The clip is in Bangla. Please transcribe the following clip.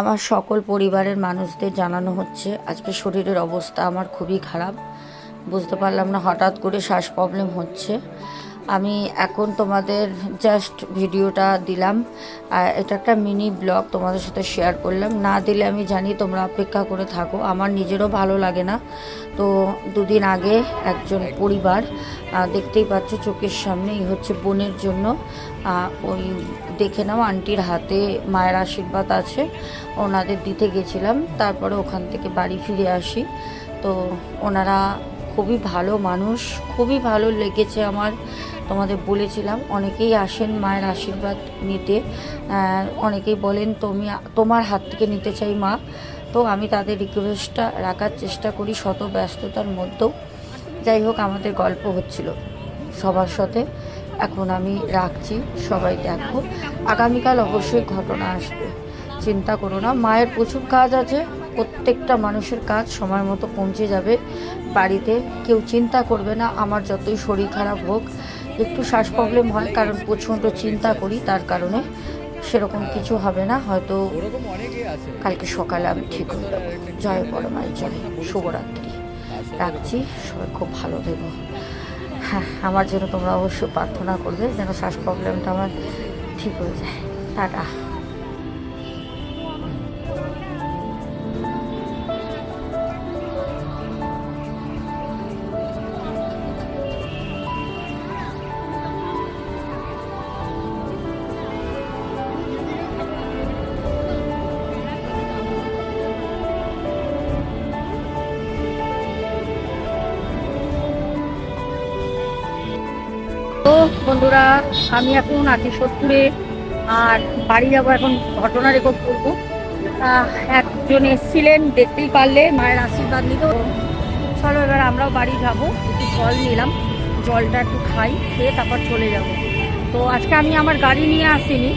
আমার সকল পরিবারের মানুষদের জানানো হচ্ছে আজকে শরীরের অবস্থা আমার খুবই খারাপ। বুঝতে পারলাম না, হঠাৎ করে শ্বাস প্রবলেম হচ্ছে। আমি এখন তোমাদের জাস্ট ভিডিওটা দিলাম, এটা একটা মিনি ব্লগ তোমাদের সাথে শেয়ার করলাম। না দিলে আমি জানি তোমরা অপেক্ষা করে থাকো, আমার নিজেরও ভালো লাগে না। তো দুদিন আগে একজন পরিবার, দেখতেই পাচ্ছ চোখের সামনেই হচ্ছে বোনের জন্য, ওই দেখে নাও আন্টির হাতে মায়ের আশীর্বাদ আছে, ওনাদের দিতে গেছিলাম। তারপরে ওখান থেকে বাড়ি ফিরে আসি। তো ওনারা খুবই ভালো মানুষ, খুবই ভালো লেগেছে আমার। তোমাদের বলেছিলাম অনেকেই আসেন মায়ের আশীর্বাদ নিতে, অনেকেই বলেন তোমার হাত থেকে নিতে চাই মা। তো আমি তাদের রিকোয়েস্টটা রাখার চেষ্টা করি শত ব্যস্ততার মধ্যেও। যাই হোক, আমাদের গল্প হচ্ছিল সবার সাথে, এখন আমি রাখছি। সবাই দেখো, আগামীকাল অবশ্যই ঘটনা আসবে, চিন্তা করো না। মায়ের প্রচুর কাজ আছে, প্রত্যেকটা মানুষের কাজ সময় মতো পৌঁছে যাবে বাড়িতে, কেউ চিন্তা করবে না। আমার যতই শরীর খারাপ হোক, একটু শ্বাস প্রবলেম হয় কারণ প্রচণ্ড চিন্তা করি, তার কারণে সেরকম কিছু হবে না। হয়তো কালকে সকালে আমি ঠিক হয়ে যাবো। জয় পরমায় জয়, শুভরাত্রি। রাখছি, সবাই খুব ভালো থেকো। হ্যাঁ, আমার জন্য তোমরা অবশ্যই প্রার্থনা করবে যেন শ্বাস প্রবলেমটা আমার ঠিক হয়ে যায়। টাটা। তো বন্ধুরা, আমি এখন আছি সোদপুরে, আর বাড়ি যাবো। এখন ঘটনা রেকর্ড করবো। একজন এসছিলেন, দেখতেই পারলে, মায়ের আশীর্বাদ নিত। চলো এবার আমরাও বাড়ি যাব। একটু জল নিলাম, জলটা একটু খাই, খেয়ে তারপর চলে যাব। তো আজকে আমি আমার গাড়ি নিয়ে আসিনি,